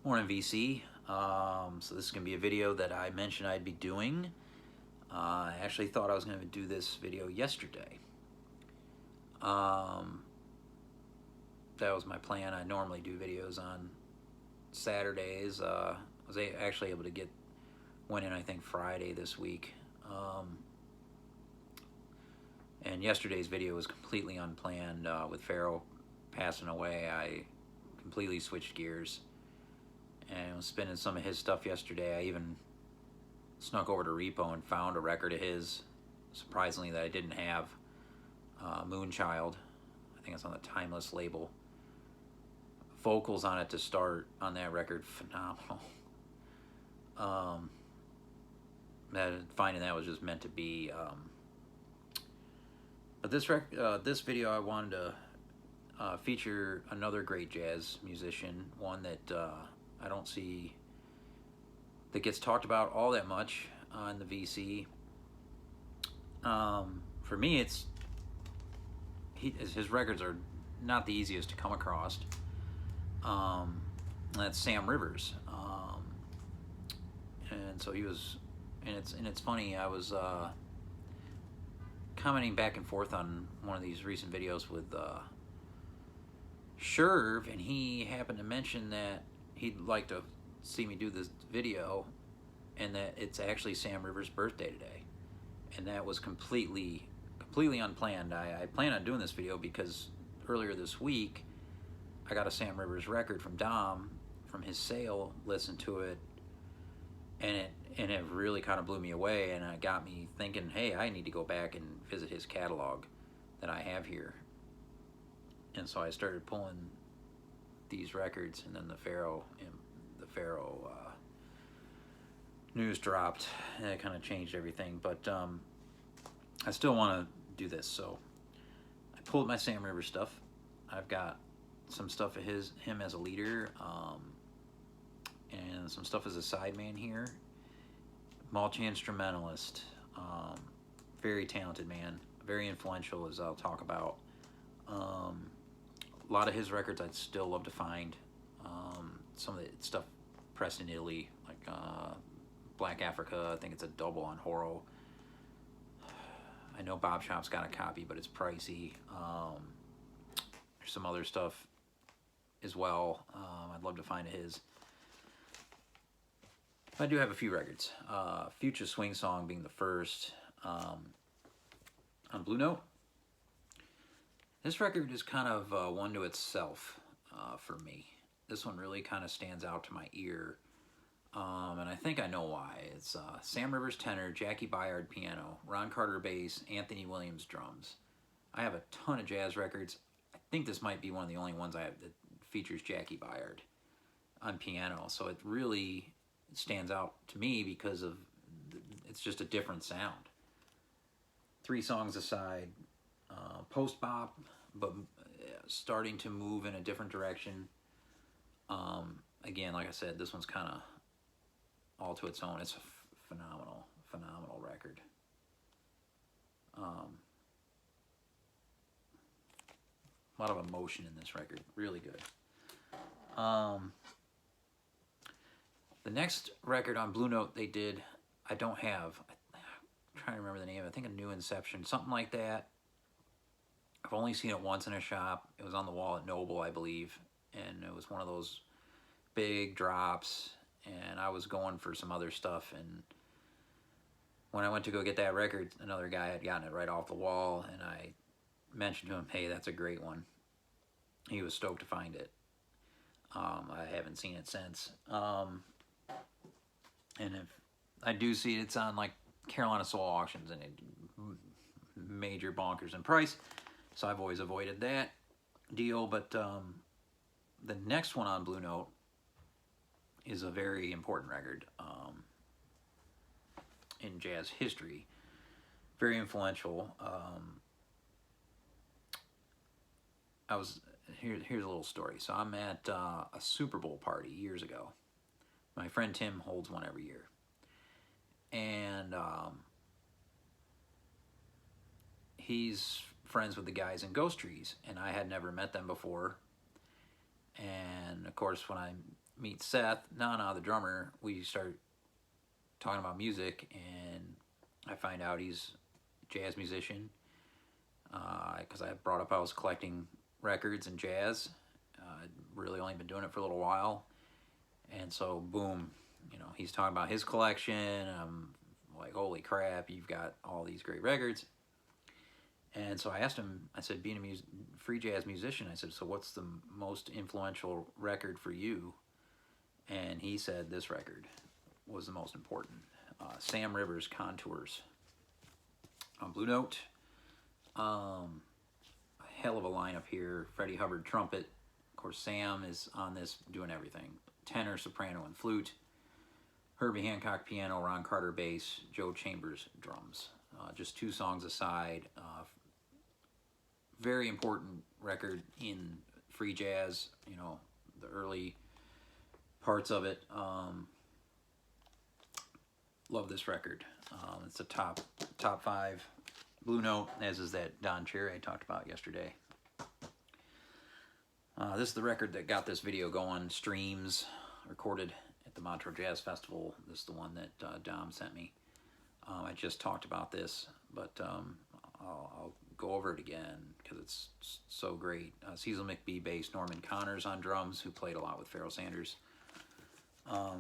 Morning, VC. So this is going to be a video that I mentioned I'd be doing. I actually thought I was going to do this video yesterday. That was my plan. I normally do videos on Saturdays. I was actually able to get one in, I think, Friday this week. And yesterday's video was completely unplanned. With Farrell passing away, I completely switched gears and was spinning some of his stuff yesterday. I even snuck over to Repo and found a record of his, surprisingly, that I didn't have. Moonchild, I think it's on the Timeless label. Vocals on it to start on that record, phenomenal. Finding that was just meant to be. But this video I wanted to feature another great jazz musician, one that I don't see that gets talked about all that much on the VC. For me, his records are not the easiest to come across. That's Sam Rivers, and so he was, and it's funny. I was commenting back and forth on one of these recent videos with Sherv, and he happened to mention that he'd like to see me do this video, and that it's actually Sam Rivers' birthday today, and that was completely unplanned. I planned on doing this video because earlier this week I got a Sam Rivers record from Dom from his sale, listened to it, and it really kind of blew me away, and it got me thinking, hey, I need to go back and visit his catalog that I have here. And so I started pulling these records, and then the Farrell news dropped, and it kind of changed everything. But I still want to do this, so I pulled my Sam Rivers stuff. I've got some stuff of him as a leader, and some stuff as a sideman here. Multi-instrumentalist, very talented man, very influential, as I'll talk about. A lot of his records I'd still love to find. Some of the stuff pressed in Italy, like Black Africa, I think it's a double on Horo. I know Bob Shop's got a copy, but it's pricey. There's some other stuff as well. I'd love to find his. I do have a few records. Future Swing Song being the first, on Blue Note. This record is kind of one to itself for me. This one really kind of stands out to my ear, and I think I know why. It's Sam Rivers tenor, Jackie Byard piano, Ron Carter bass, Anthony Williams drums. I have a ton of jazz records. I think this might be one of the only ones I have that features Jackie Byard on piano, so it really stands out to me because of it's just a different sound. 3 songs aside, post-bop, but starting to move in a different direction. Again, like I said, this one's kind of all to its own. It's a phenomenal record. A lot of emotion in this record, really good. The next record on Blue Note they did, I don't have. I'm trying to remember the name. I think a New Inception, something like that. I've only seen it once in a shop. It was on the wall at Noble, I believe, and it was one of those big drops, and I was going for some other stuff, and when I went to go get that record, another guy had gotten it right off the wall, and I mentioned to him, hey, that's a great one. He was stoked to find it. I haven't seen it since. And if I do see it, it's on like Carolina Soul Auctions, and it major bonkers in price, so I've always avoided that deal. But the next one on Blue Note is a very important record in jazz history, very influential. Here's a little story. So I'm at a Super Bowl party years ago. My friend Tim holds one every year, and he's friends with the guys in Ghost Trees, and I had never met them before. And of course, when I meet Seth, the drummer. We start talking about music, and I find out he's a jazz musician. Because I brought up I was collecting records and jazz. I'd really only been doing it for a little while. And so, boom, he's talking about his collection. I'm like, holy crap, you've got all these great records. And so I asked him, I said, being a free jazz musician, I said, so what's the most influential record for you? And he said this record was the most important. Sam Rivers' Contours on Blue Note. A hell of a lineup here. Freddie Hubbard trumpet. Of course, Sam is on this doing everything. Tenor, soprano, and flute. Herbie Hancock piano, Ron Carter bass, Joe Chambers drums. Just 2 songs aside. Very important record in free jazz, the early parts of it. Love this record. It's a top 5 Blue Note, as is that Don Cherry I talked about yesterday. This is the record that got this video going. Streams, recorded at the Montreal Jazz Festival. This is the one that Dom sent me. I just talked about this, but I'll go over it again because it's so great. Cecil McBee bass, Norman Connors on drums, who played a lot with Pharoah Sanders.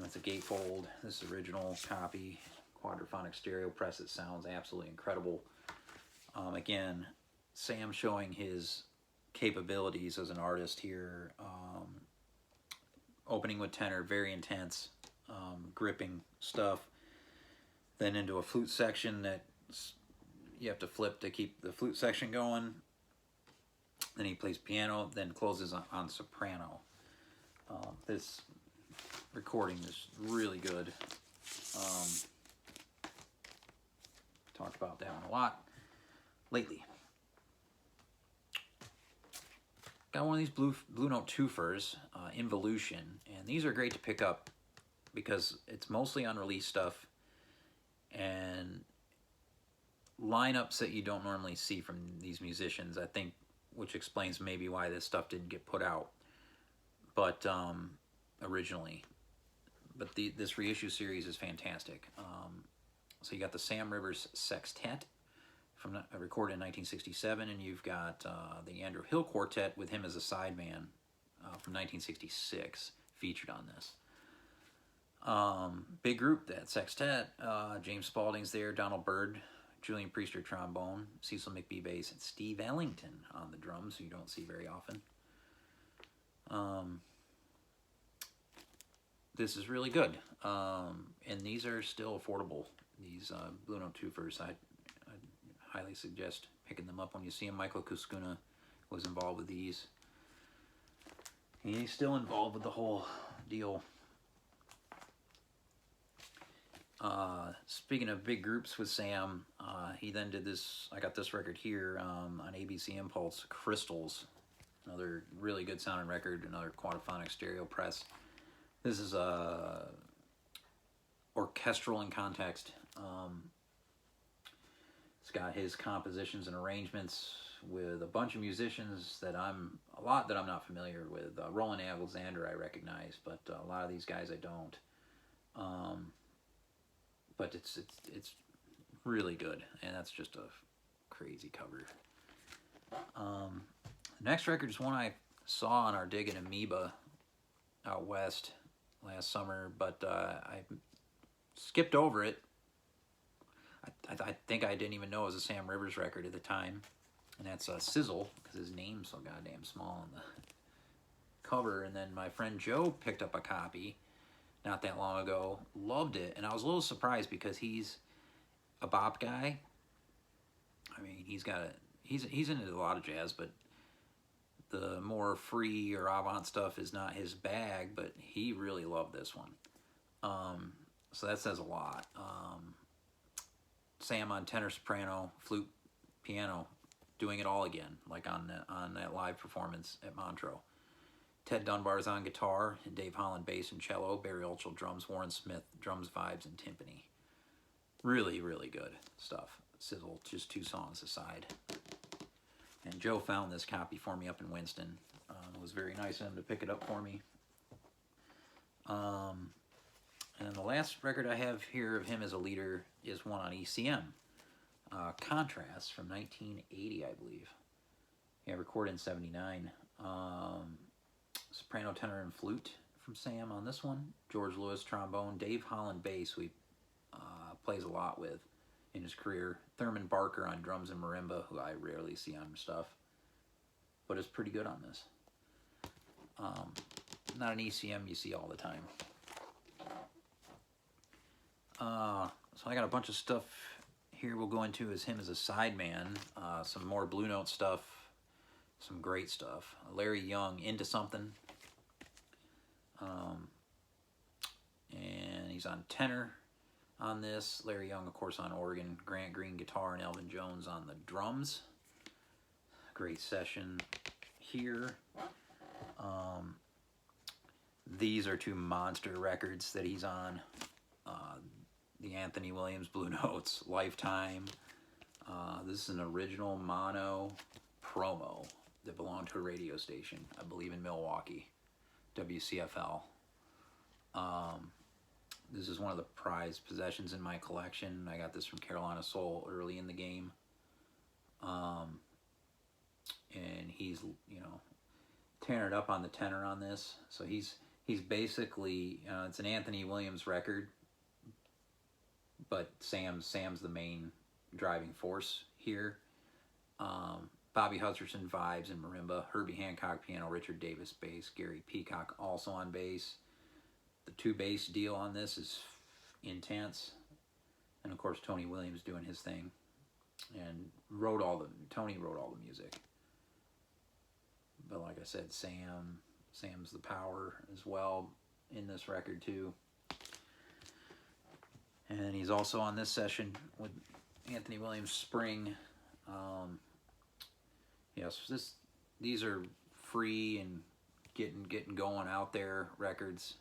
It's a gatefold. This is original copy, quadraphonic stereo press. It sounds absolutely incredible. Again, Sam showing his capabilities as an artist here. Opening with tenor, very intense, gripping stuff. Then into a flute section that you have to flip to keep the flute section going. Then he plays piano, then closes on soprano. This recording is really good. Talked about that one a lot lately. Got one of these Blue Note twofers, Involution, and these are great to pick up because it's mostly unreleased stuff and lineups that you don't normally see from these musicians, I think, which explains maybe why this stuff didn't get put out, but originally. But this reissue series is fantastic. So you got the Sam Rivers Sextet, recorded in 1967, and you've got the Andrew Hill Quartet with him as a sideman from 1966, featured on this. Big group, that sextet. James Spaulding's there, Donald Byrd, Julian Priester trombone, Cecil McBee bass, and Steve Ellington on the drums, who you don't see very often. This is really good, and these are still affordable. These Blue Note twofers, I'd highly suggest picking them up when you see them. Michael Kuskuna was involved with these. And he's still involved with the whole deal. Speaking of big groups with Sam, he then did this, I got this record here on ABC Impulse, Crystals. Another really good sounding record, another quadraphonic stereo press. This is orchestral in context. It's got his compositions and arrangements with a bunch of musicians that I'm not familiar with. Roland Alexander I recognize, but a lot of these guys I don't. But it's really good, and that's just a crazy cover. The next record is one I saw on our dig at Amoeba out west last summer, but I skipped over it. I think I didn't even know it was a Sam Rivers record at the time, and that's Sizzle, because his name's so goddamn small on the cover. And then my friend Joe picked up a copy not that long ago, loved it, and I was a little surprised because he's a bop guy. I mean, he's into a lot of jazz, but the more free or avant stuff is not his bag, but he really loved this one. So that says a lot. Sam on tenor, soprano, flute, piano, doing it all again, like on that live performance at Montreal. Ted Dunbar's on guitar, and Dave Holland bass and cello, Barry Ulchel drums, Warren Smith drums, vibes, and timpani. Really, really good stuff. Sizzle, just 2 songs aside. And Joe found this copy for me up in Winston. It was very nice of him to pick it up for me. And the last record I have here of him as a leader is one on ECM, Contrast from 1980, I believe. Yeah, recorded in 79. Soprano, tenor, and flute from Sam on this one. George Lewis, trombone. Dave Holland, bass, who he plays a lot with in his career. Thurman Barker on drums and marimba, who I rarely see on stuff, but is pretty good on this. Not an ECM you see all the time. So I got a bunch of stuff here we'll go into as him as a sideman. Some more Blue Note stuff, some great stuff. Larry Young, Into Something. And he's on tenor on this. Larry Young, of course, on organ. Grant Green, guitar, and Elvin Jones on the drums. Great session here. These are two monster records that he's on. The Anthony Williams Blue Notes, Lifetime. This is an original mono promo that belonged to a radio station, I believe in Milwaukee, WCFL. This is one of the prized possessions in my collection. I got this from Carolina Soul early in the game. And he's, you know, tearing it up on the tenor on this. So he's basically, it's an Anthony Williams record, but Sam's the main driving force here. Bobby Hutcherson vibes and marimba, Herbie Hancock piano, Richard Davis bass, Gary Peacock also on bass. The two bass deal on this is intense, and of course Tony Williams doing his thing, and Tony wrote all the music. But like I said, Sam's the power as well in this record too. And he's also on this session with Anthony Williams Spring. Yes, these are free and getting going out there records.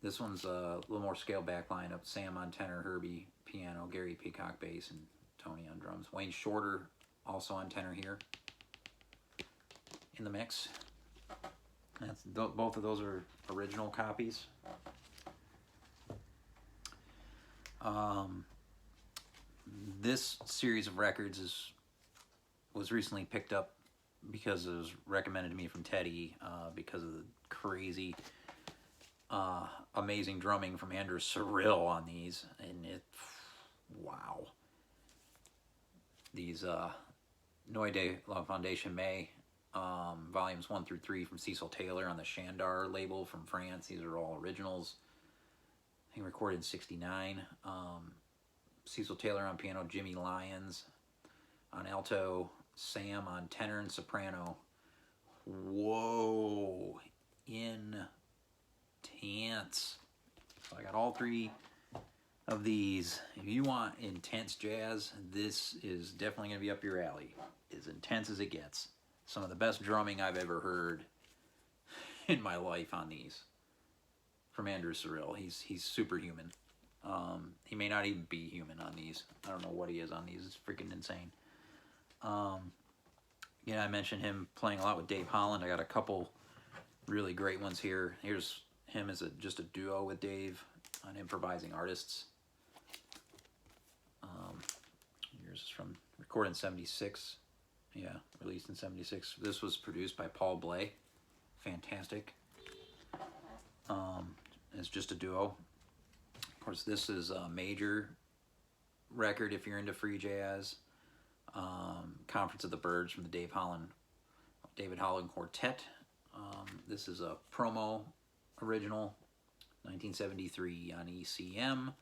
This one's a little more scaled back lineup. Sam on tenor, Herbie piano, Gary Peacock bass, and Tony on drums. Wayne Shorter also on tenor here in the mix. Both of those are original copies. This series of records was recently picked up because it was recommended to me from Teddy because of the crazy, amazing drumming from Andrew Cyril on these, and wow. These Noy de la Fondation May, volumes 1 through 3 from Cecil Taylor on the Chandar label from France. These are all originals. He recorded in 69. Cecil Taylor on piano, Jimmy Lyons on alto, Sam on tenor and soprano. Whoa, intense. So I got all three of these. If you want intense jazz, this is definitely going to be up your alley. As intense as it gets. Some of the best drumming I've ever heard in my life on these. From Andrew Cyril. He's superhuman. He may not even be human on these. I don't know what he is on these. It's freaking insane. Yeah, I mentioned him playing a lot with Dave Holland. I got a couple really great ones here. Here's him as just a duo with Dave on Improvising Artists. Here's from recorded in 76. Yeah, released in 76. This was produced by Paul Bley. Fantastic. It's just a duo. Of course, this is a major record if you're into free jazz. Conference of the Birds from the David Holland Quartet. This is a promo original, 1973 on ECM.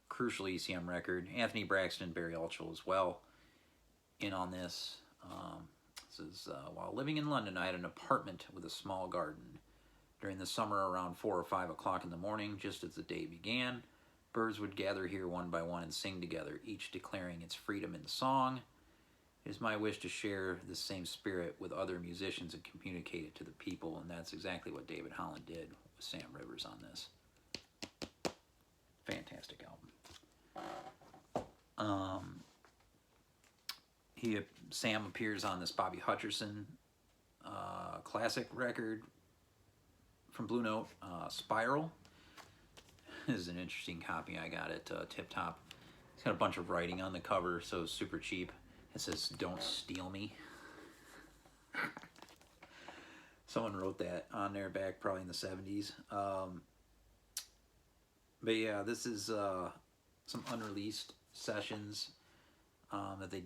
Crucial ECM record. Anthony Braxton, Barry Altschul as well in on this. This is while living in London, I had an apartment with a small garden. During the summer, around 4 or 5 o'clock in the morning, just as the day began, birds would gather here one by one and sing together, each declaring its freedom in song. It is my wish to share this same spirit with other musicians and communicate it to the people, and that's exactly what David Holland did with Sam Rivers on this. Fantastic album. Sam appears on this Bobby Hutcherson classic record from Blue Note, Spiral. This is an interesting copy I got at Tip Top. It's got a bunch of writing on the cover, so it's super cheap. It says, "Don't steal me." Someone wrote that on there back probably in the 70s. But yeah, this is some unreleased sessions that they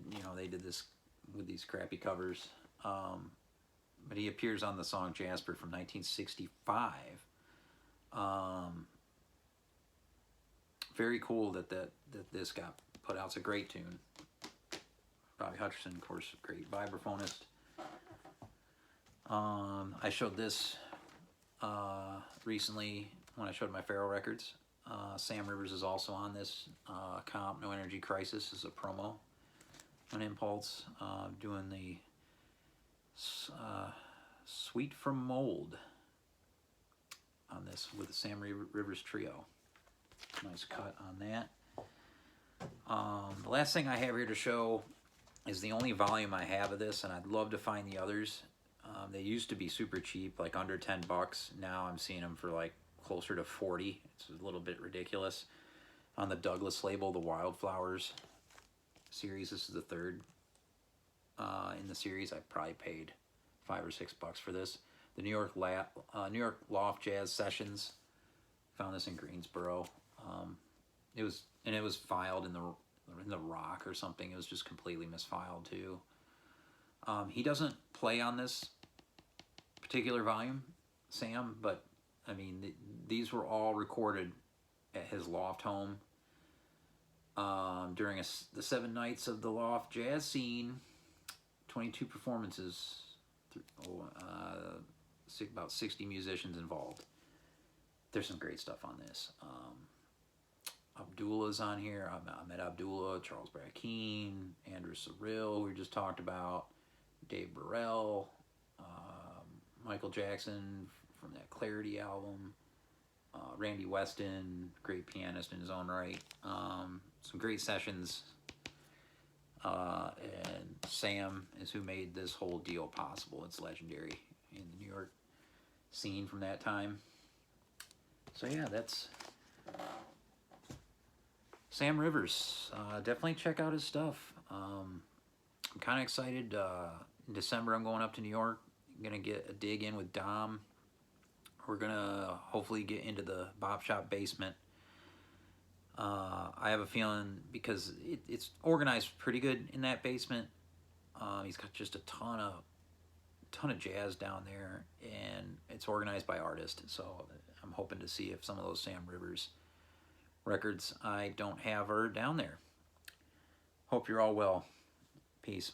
did this with these crappy covers. But he appears on the song Jasper from 1965. Very cool that this got put out. It's a great tune. Bobby Hutcherson, of course, great vibraphonist. I showed this recently when I showed my Pharaoh records. Sam Rivers is also on this comp. No Energy Crisis is a promo on Impulse, doing the Sweet from Mold on this with the Sam Rivers Trio. Nice cut on that. The last thing I have here to show is the only volume I have of this, and I'd love to find the others. They used to be super cheap, like under $10. Now I'm seeing them for like closer to 40. It's a little bit ridiculous. On the Douglas label, the Wildflowers series. This is the third in the series. I probably paid $5 or $6 for this. The New York Loft Jazz Sessions. Found this in Greensboro. It was filed in the Rock or something. It was just completely misfiled too. He doesn't play on this particular volume, Sam, but I mean these were all recorded at his loft home during the 7 nights of the Loft Jazz Scene. 22 performances, about 60 musicians involved. There's some great stuff on this. Abdullah's on here. Ahmed Abdullah, Charles Brackeen, Andrew Cyril, we just talked about, Dave Burrell, Michael Jackson from that Clarity album, Randy Weston, great pianist in his own right. Some great sessions. And Sam is who made this whole deal possible. It's legendary in the New York scene from that time. So yeah, that's Sam Rivers. Definitely check out his stuff. I'm kind of excited. In December, I'm going up to New York. I'm going to get a dig in with Dom. We're going to hopefully get into the Bop Shop basement. I have a feeling because it's organized pretty good in that basement. He's got just a ton of jazz down there, and it's organized by artist. So I'm hoping to see if some of those Sam Rivers records I don't have are down there. Hope you're all well. Peace.